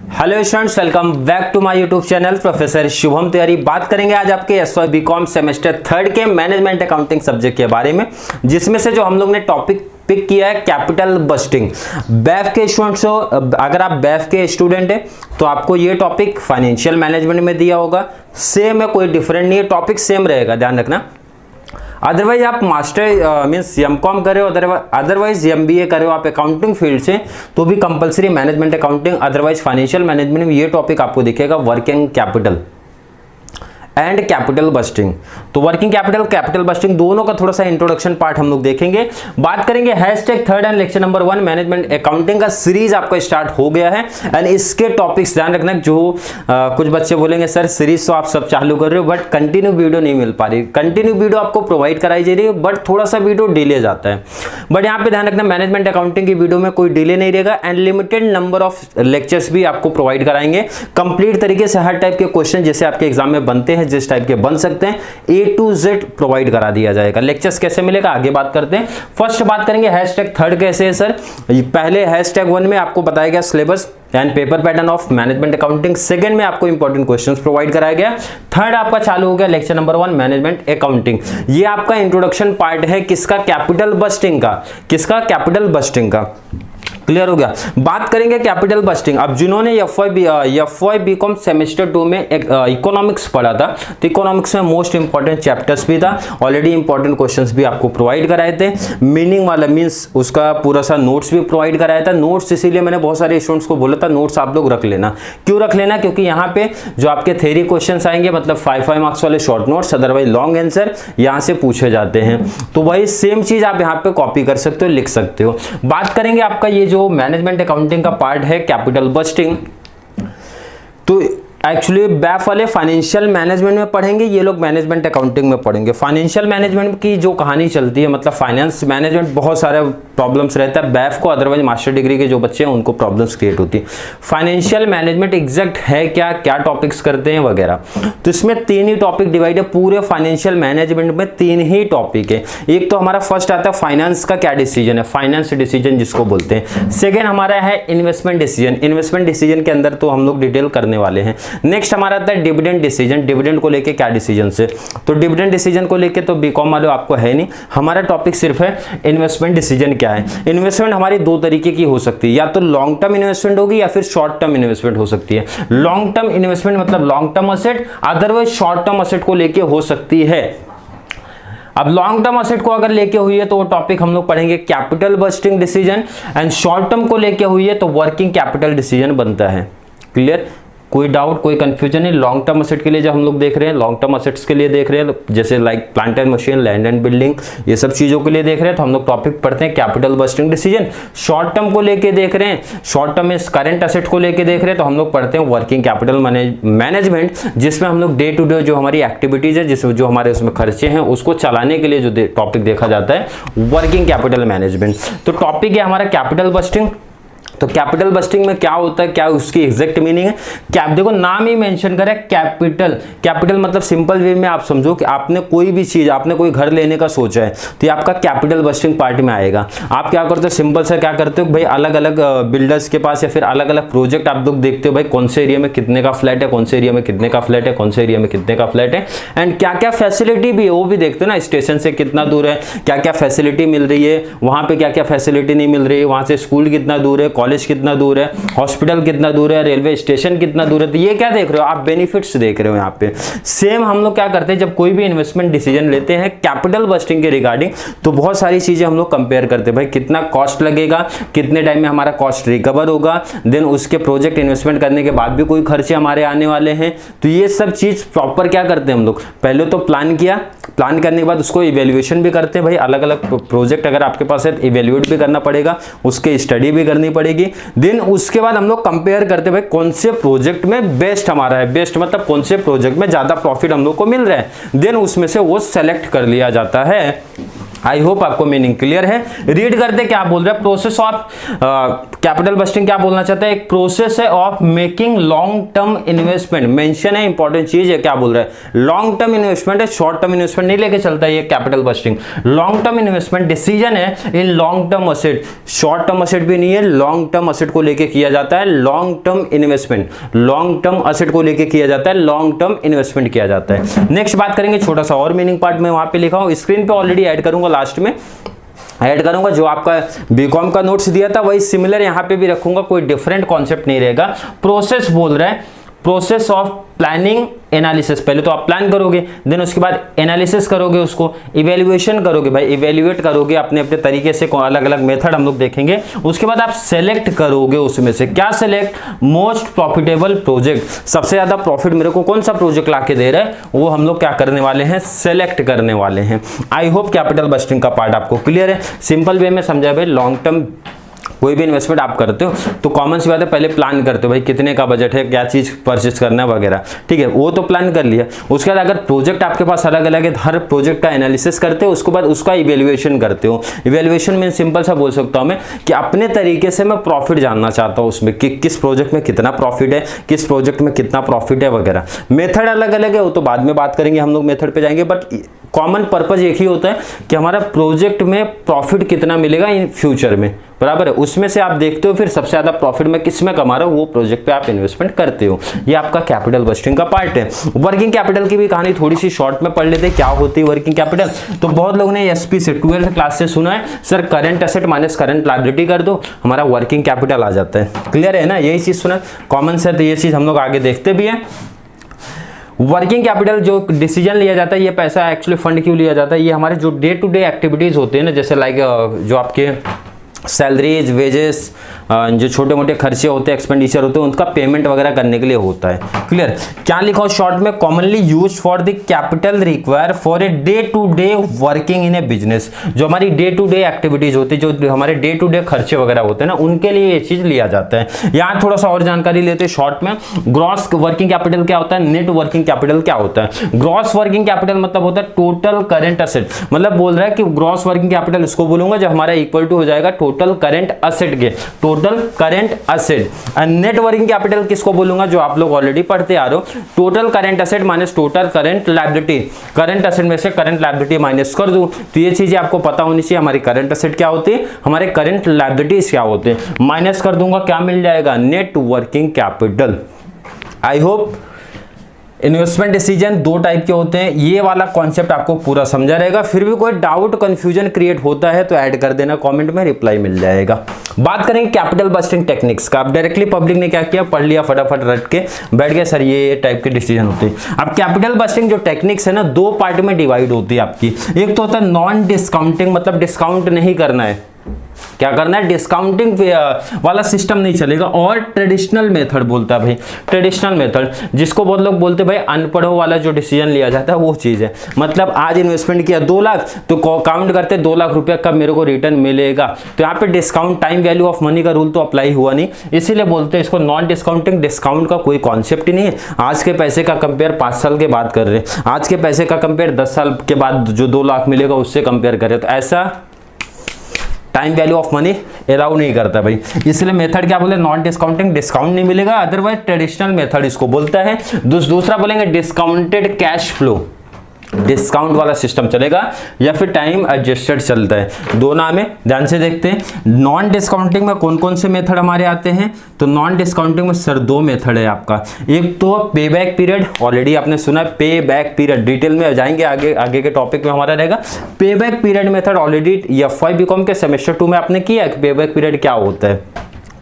Hello students, welcome back to my YouTube channel professor Shubham Tiwari. बात करेंगे आज आपके एसवाई बीकॉम सेमेस्टर 3 के मैनेजमेंट अकाउंटिंग सब्जेक्ट के बारे में, जिसमें से जो हम लोग ने टॉपिक पिक किया है कैपिटल बस्टिंग। बैफ के स्टूडेंट्स हो, अगर आप बैफ के स्टूडेंट हैं तो आपको ये टॉपिक फाइनेंशियल मैनेजमेंट में दिया होगा। सेम है, कोई डिफरेंट नहीं है, टॉपिक सेम रहेगा, ध्यान रखना। अदरवाइज आप मास्टर मीन्स एमकॉम करे हो, अदरवाइज एमबीए करे हो आप अकाउंटिंग फील्ड से, तो भी compulsory management accounting otherwise financial management में ये टॉपिक आपको दिखेगा, working capital and capital budgeting. तो वर्किंग कैपिटल बस्टिंग दोनों का थोड़ा सा इंट्रोडक्शन पार्ट हम लोग देखेंगे। बात करेंगे hashtag 3 and lecture number 1 management accounting का सीरीज आपका स्टार्ट हो गया है एंड इसके टॉपिक्स ध्यान रखना। जो कुछ बच्चे बोलेंगे सर सीरीज तो आप सब चालू कर रहे हो बट कंटिन्यू वीडियो नहीं मिल पा रही। कंटिन्यू वीडियो आपको प्रोवाइड कराई जा रही है बट थोड़ा सा वीडियो डिले जाता है। बट यहाँ पे ध्यान रखना मैनेजमेंट अकाउंटिंग की वीडियो में कोई डिले नहीं रहेगा and limited number of lectures भी आपको प्रोवाइड कराएंगे कंप्लीट तरीके से। हर टाइप के क्वेश्चन जैसे आपके एग्जाम में बनते हैं, जिस टाइप के बन सकते हैं, A to Z प्रोवाइड करा दिया जाएगा। लेक्चर्स कैसे मिलेगा आगे बात करते हैं। फर्स्ट बात करेंगे हैशटैग 3 कैसे है सर। पहले हैशटैग 1 में आपको बताया गया syllabus and paper pattern of management accounting. Second में आपको इंपॉर्टेंट क्वेश्चंस प्रोवाइड कराया गया। थर्ड आपका चालू हो गया लेक्चर नंबर 1 मैनेजमेंट अकाउंटिंग। ये आपका इंट्रोडक्शन पार्ट है किसका, कैपिटल बस्टिंग का। किसका, कैपिटल बस्टिंग का। क्लियर हो गया। बात करेंगे कैपिटल बस्टिंग। अब जिन्होंने एफवाई बीकॉम सेमेस्टर 2 में इकोनॉमिक्स पढ़ा था, तो इकोनॉमिक्स में मोस्ट इंपॉर्टेंट चैप्टर्स भी था, ऑलरेडी इंपॉर्टेंट क्वेश्चंस भी आपको प्रोवाइड कराए थे। मीनिंग वाला मींस उसका पूरा सा नोट्स भी प्रोवाइड कराया था। नोट्स इसीलिए मैंने बहुत सारे स्टूडेंट्स को बोला था नोट्स आप लोग रख लेना। क्यों रख लेना, क्योंकि यहाँ पे जो आपके थ्योरी क्वेश्चंस आएंगे मतलब 5 मार्क्स वाले short notes, otherwise long answer यहाँ से पूछे जाते हैं। तो वही सेम चीज आप यहाँ पे कॉपी कर सकते हो, लिख सकते हो। बात करेंगे आपका ये जो मैनेजमेंट अकाउंटिंग का पार्ट है कैपिटल बस्टिंग, तो एक्चुअली बैफ वाले फाइनेंशियल मैनेजमेंट में पढ़ेंगे, ये लोग मैनेजमेंट अकाउंटिंग में पढ़ेंगे। फाइनेंशियल मैनेजमेंट की जो कहानी चलती है मतलब फाइनेंस मैनेजमेंट बहुत सारे प्रॉब्लम्स रहता है बैफ को, अदरवाइज मास्टर डिग्री के जो बच्चे हैं उनको प्रॉब्लम्स क्रिएट होती है। फाइनेंशियल मैनेजमेंट एग्जैक्ट है क्या, क्या टॉपिक्स करते हैं वगैरह, तो इसमें 3 ही टॉपिक डिवाइड है। पूरे फाइनेंशियल मैनेजमेंट में 3 ही टॉपिक है। एक तो हमारा फर्स्ट आता है फाइनेंस का क्या डिसीजन है, फाइनेंस डिसीजन जिसको बोलते हैं। सेकेंड हमारा है इन्वेस्टमेंट डिसीजन। इन्वेस्टमेंट डिसीजन के अंदर तो हम लोग डिटेल करने वाले हैं। नेक्स्ट हमारा आता है डिविडेंड डिसीजन। डिविडेंड को लेके क्या डिसीजन से, तो डिविडेंड डिसीजन को लेके तो बीकॉम वाले आपको है नहीं, हमारा टॉपिक सिर्फ है इन्वेस्टमेंट डिसीजन क्या है। इन्वेस्टमेंट हमारी 2 तरीके की हो सकती है, या तो लॉन्ग टर्म इन्वेस्टमेंट होगी या फिर शॉर्ट टर्म इन्वेस्टमेंट हो सकती है। लॉन्ग टर्म इन्वेस्टमेंट मतलब long term asset, otherwise short term asset को लेके हो सकती है। अब लॉन्ग टर्म असेट को अगर लेके हुई है तो वो टॉपिक हम लोग पढ़ेंगे capital budgeting decision, and short term को लेके हुई है तो वर्किंग कैपिटल डिसीजन बनता है। क्लियर, कोई डाउट कोई कंफ्यूजन नहीं। लॉन्ग टर्म असेट के लिए जब हम लोग देख रहे हैं, लॉन्ग टर्म असेट्स के लिए देख रहे हैं, जैसे like plant and machine, land and building, ये सब चीजों के लिए देख रहे हैं तो हम लोग टॉपिक पढ़ते हैं capital budgeting decision. Short term को लेके देख रहे हैं, शॉर्ट टर्म इस करंट असेट को लेके देख रहे हैं तो हम लोग पढ़ते हैं वर्किंग कैपिटल मैनेजमेंट, जिसमें हम लोग डे टू डे जो हमारी एक्टिविटीज है, जिसमें जो हमारे उसमें खर्चे हैं उसको चलाने के लिए जो टॉपिक देखा जाता है वर्किंग कैपिटल मैनेजमेंट। तो टॉपिक है हमारा कैपिटल बस्टिंग। तो कैपिटल बस्टिंग में क्या होता है, क्या उसकी एग्जैक्ट मीनिंग है। देखो नाम ही मेंशन करें कैपिटल। कैपिटल मतलब सिंपल वे में आप समझो कि आपने कोई भी चीज, आपने कोई घर लेने का सोचा है तो ये आपका कैपिटल बस्टिंग पार्ट में आएगा। आप क्या करते हो, सिंपल से क्या करते हो भाई, अलग अलग बिल्डर्स के पास या फिर अलग अलग प्रोजेक्ट आप लोग देखते हो भाई कौन से एरिया में कितने का फ्लैट है, कौन से एरिया में कितने का फ्लैट है, कौन से एरिया में कितने का फ्लैट है, एंड क्या क्या फैसिलिटी भी है वो भी देखते हो ना। स्टेशन से कितना दूर है, क्या क्या फैसिलिटी मिल रही है, वहां पे क्या क्या फैसिलिटी नहीं मिल रही है, वहां से स्कूल कितना दूर है, कॉलेज कितना दूर है, हॉस्पिटल कितना दूर है, रेलवे स्टेशन कितना दूर है। तो ये क्या देख रहे हो आप, बेनिफिट्स देख रहे हो यहाँ पे। सेम हम लोग क्या करते हैं जब कोई भी इन्वेस्टमेंट डिसीजन लेते हैं कैपिटल बस्टिंग के रिगार्डिंग, तो बहुत सारी चीजें हम लोग कंपेयर करते हैं भाई कितना कॉस्ट लगेगा, कितने टाइम में हमारा कॉस्ट रिकवर होगा, देन उसके प्रोजेक्ट इन्वेस्टमेंट करने के बाद भी कोई खर्चे हमारे आने वाले हैं। तो ये सब चीज प्रॉपर क्या करते हैं हम लोग, पहले तो प्लान किया, प्लान करने के बाद उसको इवेल्युएशन भी करते हैं भाई। अलग अलग प्रोजेक्ट अगर आपके पास है तो इवेल्युएट भी करना पड़ेगा, उसके स्टडी भी करनी पड़ेगी। देन उसके बाद हम लोग कंपेयर करते हैं भाई कौन से प्रोजेक्ट में बेस्ट हमारा है, बेस्ट मतलब कौन से प्रोजेक्ट में ज्यादा प्रॉफिट हम लोग को मिल रहा है, देन उसमें से वो सेलेक्ट कर लिया जाता है। आई होप आपको मीनिंग क्लियर है। रीड करते क्या बोल रहा है, प्रोसेस ऑफ कैपिटल बस्टिंग क्या बोलना चाहता है, एक प्रोसेस है of making long term investment, mention है, इंपॉर्टेंट चीज है, क्या बोल रहा है लॉन्ग टर्म इन्वेस्टमेंट है, शॉर्ट टर्म इन्वेस्टमेंट नहीं लेके चलता है ये capital budgeting. Long term investment decision है in long term asset, short term asset भी नहीं है, लॉन्ग टर्म असेट को लेके किया जाता है long term investment, long term asset को लेके किया जाता है लॉन्ग टर्म इन्वेस्टमेंट किया जाता है। नेक्स्ट बात करेंगे, छोटा सा और मीनिंग पार्ट में वहां पे लिखा हूं, स्क्रीन पे ऑलरेडी ऐड करूंगा, लास्ट में ऐड करूंगा, जो आपका बीकॉम का नोट्स दिया था वही सिमिलर यहां पे भी रखूंगा, कोई डिफरेंट कॉन्सेप्ट नहीं रहेगा। प्रोसेस बोल रहा है, प्रोसेस ऑफ प्लानिंग एनालिसिस, पहले तो आप प्लान करोगे, देन उसके बाद एनालिसिस करोगे, उसको इवेल्युएशन करोगे, भाई इवेल्युएट करोगे अपने अपने तरीके से, अलग अलग मेथड हम लोग देखेंगे। उसके बाद आप सेलेक्ट करोगे, उसमें से क्या सेलेक्ट, मोस्ट प्रॉफिटेबल प्रोजेक्ट, सबसे ज्यादा प्रॉफिट मेरे को कौन सा प्रोजेक्ट लाके दे रहा है वो हम लोग क्या करने वाले हैं, सेलेक्ट करने वाले हैं। आई होप कैपिटल बस्टिंग का पार्ट आपको क्लियर है, सिंपल वे में समझा भाई। लॉन्ग टर्म कोई भी इन्वेस्टमेंट आप करते हो तो कॉमन सी बात है, पहले प्लान करते हो भाई कितने का बजट है, क्या चीज परचेज करना है वगैरह, ठीक है, वो तो प्लान कर लिया। उसके बाद अगर प्रोजेक्ट आपके पास अलग अलग है, हर प्रोजेक्ट का एनालिसिस करते हो, उसके बाद उसका इवेल्युएशन करते हो। इवेल्युएशन में सिंपल सा बोल सकता हूं मैं कि अपने तरीके से मैं प्रॉफिट जानना चाहता हूं उसमें कि किस प्रोजेक्ट में कितना प्रॉफिट है, किस प्रोजेक्ट में कितना प्रॉफिट है वगैरह। मेथड अलग अलग है, वो तो बाद में बात करेंगे, हम लोग मेथड पे जाएंगे, बट कॉमन पर्पज एक ही होता है कि हमारा प्रोजेक्ट में प्रॉफिट कितना मिलेगा इन फ्यूचर में, बराबर है, उसमें से आप देखते हो फिर सबसे ज्यादा प्रॉफिट में किस में कमा रहा हूं, वो प्रोजेक्ट पे आप इन्वेस्टमेंट करते हो। ये आपका कैपिटल बस्टिंग का पार्ट है। वर्किंग कैपिटल की भी कहानी थोड़ी सी शॉर्ट में पढ़ लेते हैं, क्या होती है वर्किंग कैपिटल। तो बहुत लोगों ने एसपी से 12th क्लास से सुना है, sir current asset minus current liability कर दो, हमारा वर्किंग कैपिटल आ जाता है। क्लियर है ना, यही चीज सुना, कॉमन से, तो ये चीज हम लोग आगे देखते भी है। वर्किंग कैपिटल जो डिसीजन लिया जाता है, ये पैसा एक्चुअली फंड क्यों लिया जाता है, ये हमारे जो डे टू डे एक्टिविटीज होते हैं ना, जैसे लाइक जो आपके सैलरीज, वेजेस, जो छोटे मोटे खर्चे होते हैं, एक्सपेंडिचर होते हैं, उनका पेमेंट वगैरह करने के लिए होता है। क्लियर, क्या लिखा हो शॉर्ट में, commonly used for the capital require for a day to day working in a business. जो हमारी डे टू डे एक्टिविटीज होती है, जो हमारे डे टू डे खर्चे वगैरह होते हैं ना, उनके लिए ये चीज लिया जाता है। यहाँ थोड़ा सा और जानकारी लेते हैं शॉर्ट में। ग्रॉस वर्किंग कैपिटल क्या होता है, नेट वर्किंग कैपिटल क्या होता है। ग्रॉस वर्किंग कैपिटल मतलब होता है टोटल करंट असेट, मतलब बोल रहा है कि ग्रॉस वर्किंग कैपिटल इसको बोलूंगा जब हमारा इक्वल टू हो जाएगा टोटल करंट असेट के, total current asset. Net working capital किसको बोलूंगा, जो आप लोग ऑलरेडी पढ़ते आ रहे हो, total current asset minus total current liability. Current asset में से करंट लायबिलिटी माइनस कर दूं, तो ये चीजें आपको पता होनी चाहिए, हमारी करंट असेट क्या होती है, हमारे करंट लायबिलिटीज क्या होते हैं, माइनस कर दूंगा, क्या मिल जाएगा, net working capital. I hope investment decision दो टाइप के होते हैं, ये वाला कॉन्सेप्ट आपको पूरा समझा रहेगा। फिर भी कोई डाउट कंफ्यूजन क्रिएट होता है तो ऐड कर देना कमेंट में, रिप्लाई मिल जाएगा। बात करेंगे कैपिटल बस्टिंग टेक्निक्स का। अब डायरेक्टली पब्लिक ने क्या किया, पढ़ लिया फटाफट, रट के बैठ गया, सर ये टाइप के डिसीजन होते हैं। अब कैपिटल बस्टिंग जो टेक्निक्स है ना, दो पार्ट में डिवाइड होती है आपकी। एक तो होता है नॉन डिस्काउंटिंग, मतलब डिस्काउंट नहीं करना है, क्या करना है, डिस्काउंटिंग वाला सिस्टम नहीं चलेगा। और ट्रेडिशनल मेथड बोलता है भाई, ट्रेडिशनल मेथड जिसको बहुत लोग बोलते हैं भाई अनपढ़ों वाला जो डिसीजन लिया जाता है वो चीज है। मतलब आज इन्वेस्टमेंट किया 2 लाख, तो काउंट करते 2 लाख रुपया कब मेरे को रिटर्न मिलेगा, तो यहाँ पे discount time value of money का रूल तो अप्लाई हुआ नहीं, इसीलिए बोलते हैं इसको नॉन डिस्काउंटिंग। डिस्काउंट का कोई कॉन्सेप्ट ही नहीं है। आज के पैसे का कंपेयर 5 साल के बाद कर रहे हैं, आज के पैसे का कंपेयर 10 साल के बाद जो 2 लाख मिलेगा उससे कंपेयर कर रहे, तो ऐसा time value of money allow नहीं करता भाई। इसलिए मेथड क्या बोले, नॉन डिस्काउंटिंग, डिस्काउंट नहीं मिलेगा, अदरवाइज ट्रेडिशनल मेथड इसको बोलता है। दूसरा बोलेंगे डिस्काउंटेड कैश फ्लो, डिस्काउंट वाला सिस्टम चलेगा या फिर टाइम एडजस्टेड चलता है, दो नाम है, ध्यान से देखते हैं। नॉन डिस्काउंटिंग में कौन कौन से मेथड हमारे आते हैं, तो नॉन डिस्काउंटिंग में सर 2 मेथड है आपका। एक तो पे बैक पीरियड, ऑलरेडी आपने सुना है पे बैक पीरियड, डिटेल में जाएंगे आगे के टॉपिक में हमारा रहेगा। Pay back period method already FY BCom के सेमेस्टर 2 में आपने किया है, पे बैक पीरियड क्या होता है,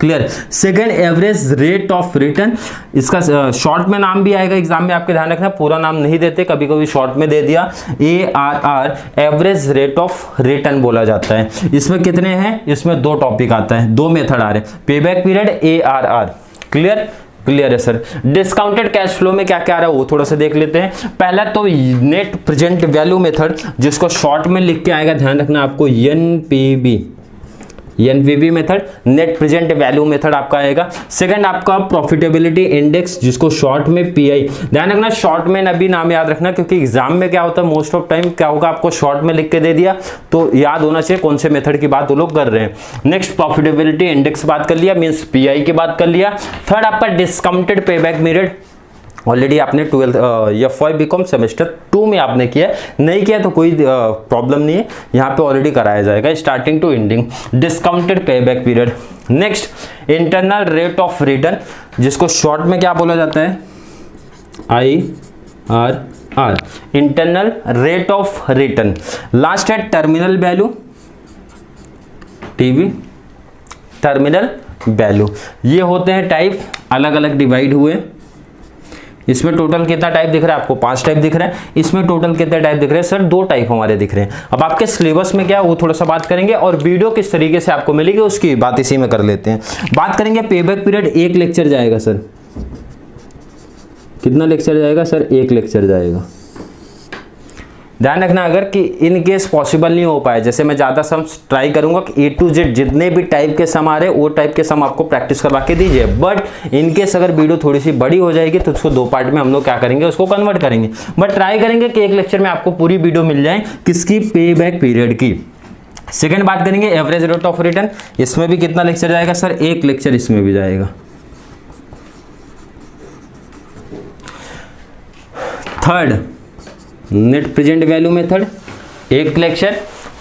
clear. Second average rate of return, इसका शॉर्ट में नाम भी आएगा एग्जाम में, आपके ध्यान रखना, पूरा नाम नहीं देते, कभी कभी शॉर्ट में दे दिया, ARR, average rate of return बोला जाता है। इसमें कितने हैं, इसमें 2 टॉपिक आता है, 2 मेथड आ रहे हैं, पे back period, ARR, clear. Clear है सर। डिस्काउंटेड कैश फ्लो में क्या क्या आ रहा है वो थोड़ा सा देख लेते हैं। पहला तो नेट प्रेजेंट वैल्यू मेथड, जिसको शॉर्ट में लिख के आएगा, ध्यान रखना आपको, NPV, NPV method, net present value method आपका आएगा। सेकंड आपका प्रॉफिटेबिलिटी इंडेक्स, जिसको शॉर्ट में पीआई, ध्यान रखना शॉर्ट में अभी नाम याद रखना, क्योंकि एग्जाम में क्या होता है मोस्ट ऑफ टाइम क्या होगा, आपको शॉर्ट में लिख के दे दिया तो याद होना चाहिए कौन से मेथड की बात वो लोग कर रहे हैं। नेक्स्ट प्रॉफिटेबिलिटी इंडेक्स बात कर लिया, मींस पीआई की बात कर लिया। थर्ड आपका डिस्काउंटेड पेबैक पीरियड, ऑलरेडी आपने 12 एफवाई बीकॉम सेमेस्टर 2 में आपने किया, नहीं किया तो कोई प्रॉब्लम नहीं है, यहाँ पे ऑलरेडी कराया जाएगा starting to ending. Discounted payback period. Next internal rate of return, जिसको शॉर्ट में क्या बोला जाता है, IRR, internal rate of return. Last है terminal value, TV terminal value. ये होते हैं टाइप, अलग अलग डिवाइड हुए। इसमें टोटल कितना टाइप दिख रहा है आपको, 5 टाइप दिख रहा है। इसमें टोटल कितने टाइप दिख रहे हैं सर, 2 टाइप हमारे दिख रहे हैं। अब आपके सिलेबस में क्या है वो थोड़ा सा बात करेंगे, और वीडियो किस तरीके से आपको मिलेगी उसकी बात इसी में कर लेते हैं। बात करेंगे पेबैक पीरियड, 1 लेक्चर जाएगा सर। कितना लेक्चर जाएगा सर, 1 लेक्चर जाएगा। ध्यान रखना अगर कि इन केस पॉसिबल नहीं हो पाए, जैसे मैं ज़्यादा सम ट्राई करूंगा कि A to Z जितने भी टाइप के सम आ रहे हैं वो टाइप के सम आपको प्रैक्टिस करवा के दीजिए, बट इन केस अगर वीडियो थोड़ी सी बड़ी हो जाएगी तो उसको 2 पार्ट में हम लोग क्या करेंगे, उसको कन्वर्ट करेंगे। बट ट्राई करेंगे कि 1 लेक्चर में आपको पूरी वीडियो मिल जाए किसकी, पेबैक पीरियड की। सेकेंड बात करेंगे एवरेज रेट ऑफ रिटर्न, इसमें भी कितना लेक्चर जाएगा सर, 1 लेक्चर इसमें भी जाएगा। Third net present value method, 1 lecture,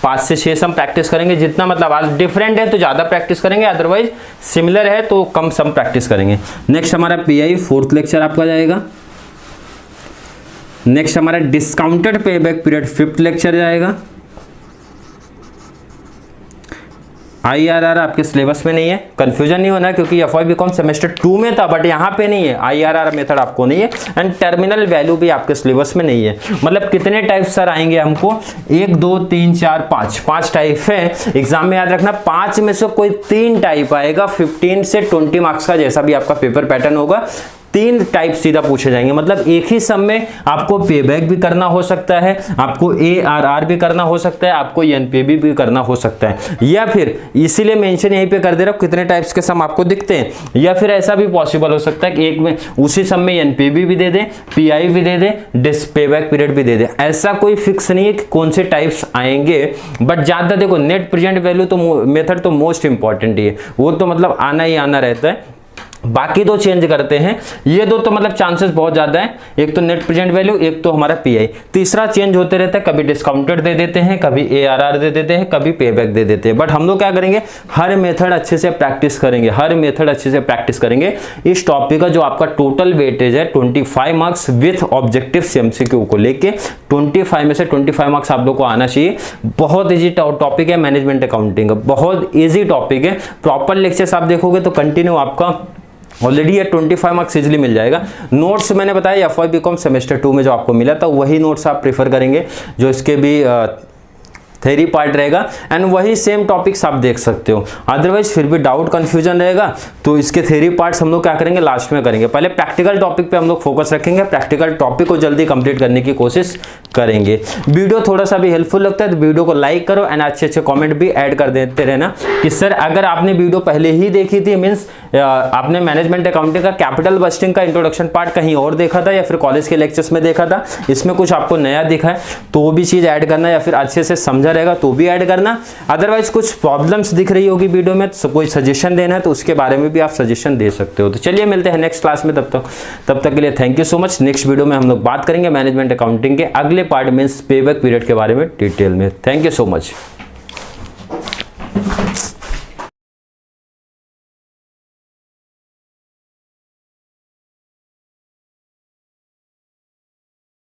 5 से 6 सम प्रैक्टिस करेंगे। जितना मतलब आज डिफरेंट है तो ज़्यादा प्रैक्टिस करेंगे, अदरवाइज सिमिलर है तो कम सम प्रैक्टिस करेंगे। नेक्स्ट हमारा पीआई 4th लेक्चर आपका जाएगा। नेक्स्ट हमारा discounted payback period 5th lecture जाएगा। IRR आपके सिलेबस में नहीं है, कंफ्यूजन नहीं होना क्योंकि एफवाई बीकॉम सेमेस्टर 2 में था बट यहाँ पे नहीं है, IRR मेथड आपको नहीं है। एंड टर्मिनल वैल्यू भी आपके सिलेबस में नहीं है। मतलब कितने टाइप सर आएंगे हमको, 1 2 3 4 5 टाइप है। एग्जाम में याद रखना 5 में से कोई 3 टाइप आएगा, 15 से 20 मार्क्स का जैसा भी आपका पेपर पैटर्न होगा, 3 टाइप सीधा पूछे जाएंगे। मतलब एक ही सम में आपको पेबैक भी करना हो सकता है, आपको ARR भी करना हो सकता है, आपको NPV भी करना हो सकता है, या फिर इसीलिए मेंशन यहीं पे कर दे रहा हूं कितने टाइप्स के सम आपको दिखते हैं। या फिर ऐसा भी पॉसिबल हो सकता है कि एक में उसी सम में NPV भी दे दे, PI भी दे दे, पेबैक पीरियड भी दे दे। ऐसा कोई फिक्स नहीं है कि कौन से टाइप्स आएंगे, बट ज्यादा देखो नेट प्रेजेंट वैल्यू तो मेथड तो मोस्ट इंपॉर्टेंट ही है, वो तो मतलब आना ही आना रहता है। बाकी 2 चेंज करते हैं, ये 2 तो मतलब चांसेस बहुत ज्यादा है, एक तो नेट प्रेजेंट वैल्यू, एक तो हमारा पीआई। तीसरा चेंज होते रहता है, कभी डिस्काउंटेड दे देते हैं, कभी ARR दे देते हैं, कभी पेबैक दे देते हैं। बट हम लोग क्या करेंगे, हर मेथड अच्छे से प्रैक्टिस करेंगे, हर मेथड अच्छे से प्रैक्टिस करेंगे। इस टॉपिक का जो आपका टोटल वेटेज है 25 मार्क्स विथ ऑब्जेक्टिव MCQ को लेके 25 में से 25 मार्क्स आप लोग को आना चाहिए। बहुत ईजी टॉपिक है मैनेजमेंट अकाउंटिंग का, बहुत ईजी टॉपिक है। प्रॉपर लेक्चर्स आप देखोगे तो कंटिन्यू आपका ऑलरेडी ये 25 मार्क्स इजिली मिल जाएगा। नोट्स मैंने बताया एफवाई बीकॉम सेमेस्टर 2 में जो आपको मिला था वही नोट्स आप प्रेफर करेंगे, जो इसके भी थ्योरी पार्ट रहेगा, एंड वही सेम टॉपिक्स आप देख सकते हो। अदरवाइज फिर भी डाउट कंफ्यूजन रहेगा तो इसके थ्योरी पार्ट्स हम लोग क्या करेंगे, लास्ट में करेंगे। पहले प्रैक्टिकल टॉपिक पे हम लोग फोकस रखेंगे, प्रैक्टिकल टॉपिक को जल्दी कंप्लीट करने की कोशिश करेंगे। वीडियो थोड़ा सा भी हेल्पफुल लगता है तो वीडियो को लाइक करो, एंड अच्छे अच्छे कॉमेंट भी ऐड कर देते रहना कि सर अगर आपने वीडियो पहले ही देखी थी, मीन्स आपने मैनेजमेंट अकाउंटिंग का कैपिटल बस्टिंग का इंट्रोडक्शन पार्ट कहीं और देखा था, या फिर कॉलेज के लेक्चर्स में देखा था, इसमें कुछ आपको नया दिखा है तो वो भी चीज ऐड करना, या फिर अच्छे से समझा रहेगा तो भी ऐड करना। अदरवाइज कुछ प्रॉब्लम्स दिख रही होगी वीडियो में तो कोई सजेशन देना है तो उसके बारे में भी आप सजेशन दे सकते हो। तो चलिए मिलते हैं नेक्स्ट क्लास में, तब तक के लिए thank you so much. Next video में हम लोग बात करेंगे मैनेजमेंट अकाउंटिंग के अगले पार्ट मींस पेबैक पीरियड के बारे में डिटेल में। Thank you so much.